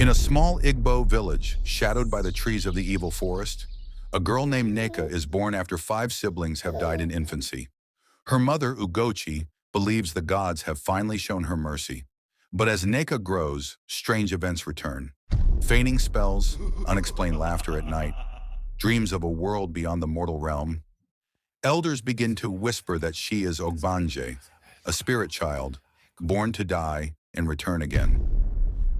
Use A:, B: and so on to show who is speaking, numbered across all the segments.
A: In a small Igbo village, shadowed by the trees of the evil forest, a girl named Nneka is born after 5 siblings have died in infancy. Her mother, Ugochi, believes the gods have finally shown her mercy. But as Nneka grows, strange events return. Feigning spells, unexplained laughter at night, dreams of a world beyond the mortal realm. Elders begin to whisper that she is ogbanje, a spirit child, born to die and return again.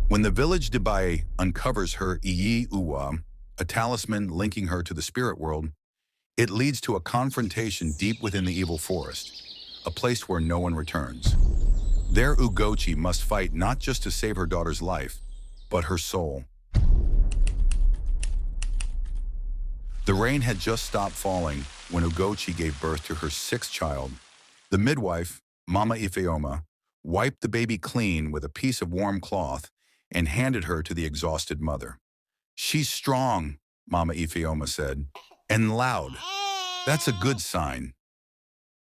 A: When the village dibia uncovers her iyi-uwa, a talisman linking her to the spirit world, it leads to a confrontation deep within the evil forest, a place where no one returns. There Ugochi must fight not just to save her daughter's life, but her soul. The rain had just stopped falling when Ugochi gave birth to her 6th child. The midwife, Mama Ifeoma, wiped the baby clean with a piece of warm cloth and handed her to the exhausted mother. "She's strong," Mama Ifeoma said, and loud. "That's a good sign."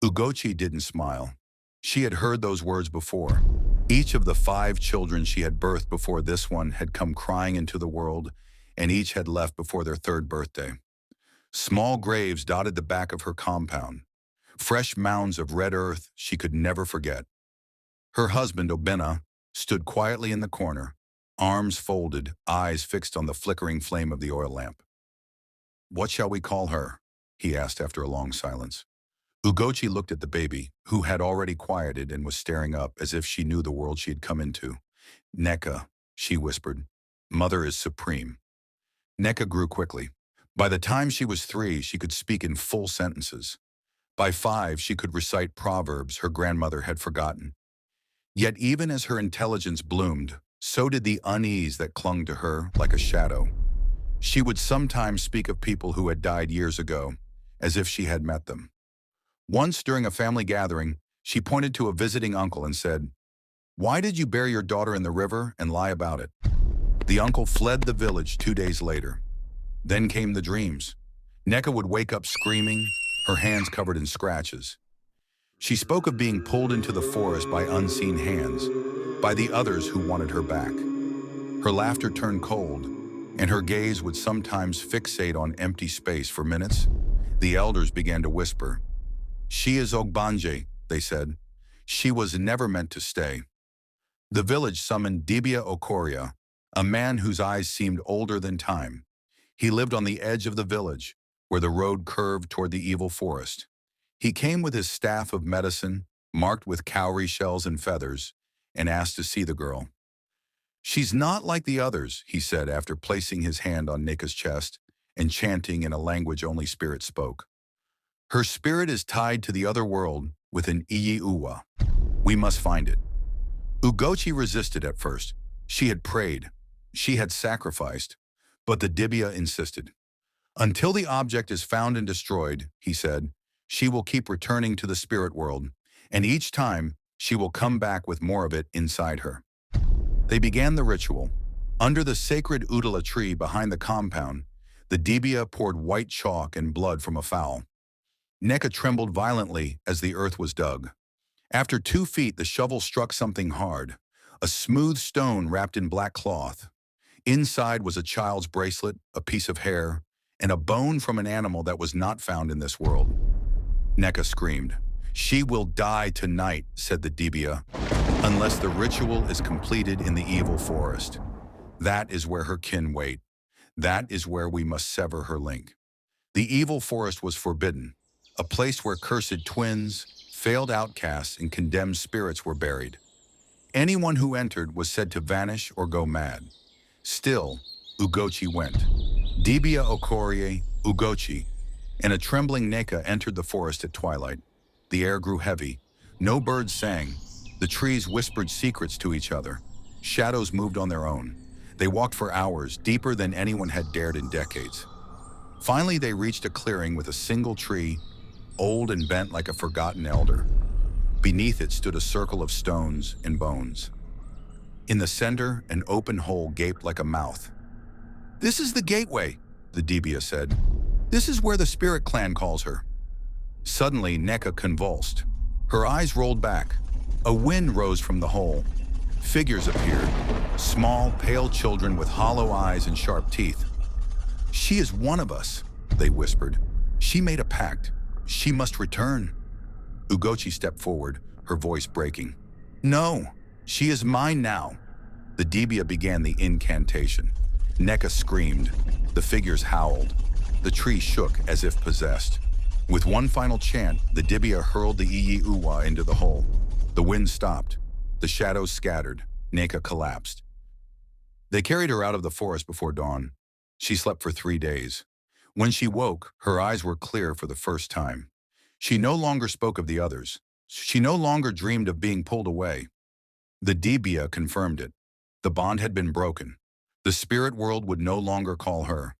A: Ugochi didn't smile. She had heard those words before. Each of the 5 children she had birthed before this one had come crying into the world, and each had left before their 3rd birthday. Small graves dotted the back of her compound, fresh mounds of red earth she could never forget. Her husband, Obena, stood quietly in the corner, arms folded, eyes fixed on the flickering flame of the oil lamp. "What shall we call her?" he asked after a long silence. Ugochi looked at the baby, who had already quieted and was staring up as if she knew the world she had come into. "Nneka," she whispered. "Mother is supreme." Nneka grew quickly. By the time she was 3, she could speak in full sentences. By 5, she could recite proverbs her grandmother had forgotten. Yet even as her intelligence bloomed, so did the unease that clung to her like a shadow. She would sometimes speak of people who had died years ago, as if she had met them. Once during a family gathering, she pointed to a visiting uncle and said, "Why did you bury your daughter in the river and lie about it?" The uncle fled the village 2 days later. Then came the dreams. Nneka would wake up screaming, her hands covered in scratches. She spoke of being pulled into the forest by unseen hands, by the others who wanted her back. Her laughter turned cold, and her gaze would sometimes fixate on empty space for minutes. The elders began to whisper. "She is ogbanje," they said. "She was never meant to stay." The village summoned dibia, a man whose eyes seemed older than time. He lived on the edge of the village, where the road curved toward the evil forest. He came with his staff of medicine, marked with cowrie shells and feathers, and asked to see the girl. "She's not like the others," he said after placing his hand on Nneka's chest and chanting in a language only spirits spoke. "Her spirit is tied to the other world with an iyi-uwa. We must find it." Ugochi resisted at first. She had prayed. She had sacrificed. But the dibia insisted. "Until the object is found and destroyed," he said, "she will keep returning to the spirit world, and each time she will come back with more of it inside her." They began the ritual. Under the sacred udala tree behind the compound, the dibia poured white chalk and blood from a fowl. Nneka trembled violently as the earth was dug. After 2 feet, the shovel struck something hard, a smooth stone wrapped in black cloth. Inside was a child's bracelet, a piece of hair, and a bone from an animal that was not found in this world. Nneka screamed. "She will die tonight," said the dibia, "unless the ritual is completed in the evil forest. That is where her kin wait. That is where we must sever her link." The evil forest was forbidden, a place where cursed twins, failed outcasts, and condemned spirits were buried. Anyone who entered was said to vanish or go mad. Still, Ugochi went. Dibia Ugochi, and a trembling Nneka entered the forest at twilight. The air grew heavy. No birds sang. The trees whispered secrets to each other. Shadows moved on their own. They walked for hours, deeper than anyone had dared in decades. Finally, they reached a clearing with a single tree, old and bent like a forgotten elder. Beneath it stood a circle of stones and bones. In the center, an open hole gaped like a mouth. "This is the gateway," the dibia said. "This is where the spirit clan calls her." Suddenly, Nneka convulsed. Her eyes rolled back. A wind rose from the hole. Figures appeared, small, pale children with hollow eyes and sharp teeth. "She is one of us," they whispered. "She made a pact. She must return." Ugochi stepped forward, her voice breaking. "No, she is mine now." The dibia began the incantation. Nneka screamed. The figures howled. The tree shook as if possessed. With one final chant, the dibia hurled the iyi-uwa into the hole. The wind stopped. The shadows scattered. Nneka collapsed. They carried her out of the forest before dawn. She slept for 3 days. When she woke, her eyes were clear for the first time. She no longer spoke of the others. She no longer dreamed of being pulled away. The dibia confirmed it. The bond had been broken. The spirit world would no longer call her.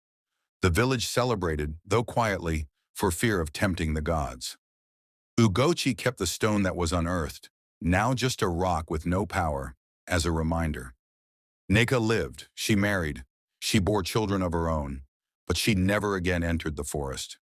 A: The village celebrated, though quietly, for fear of tempting the gods. Ugochi kept the stone that was unearthed, now just a rock with no power, as a reminder. Nneka lived, she married, she bore children of her own, but she never again entered the forest.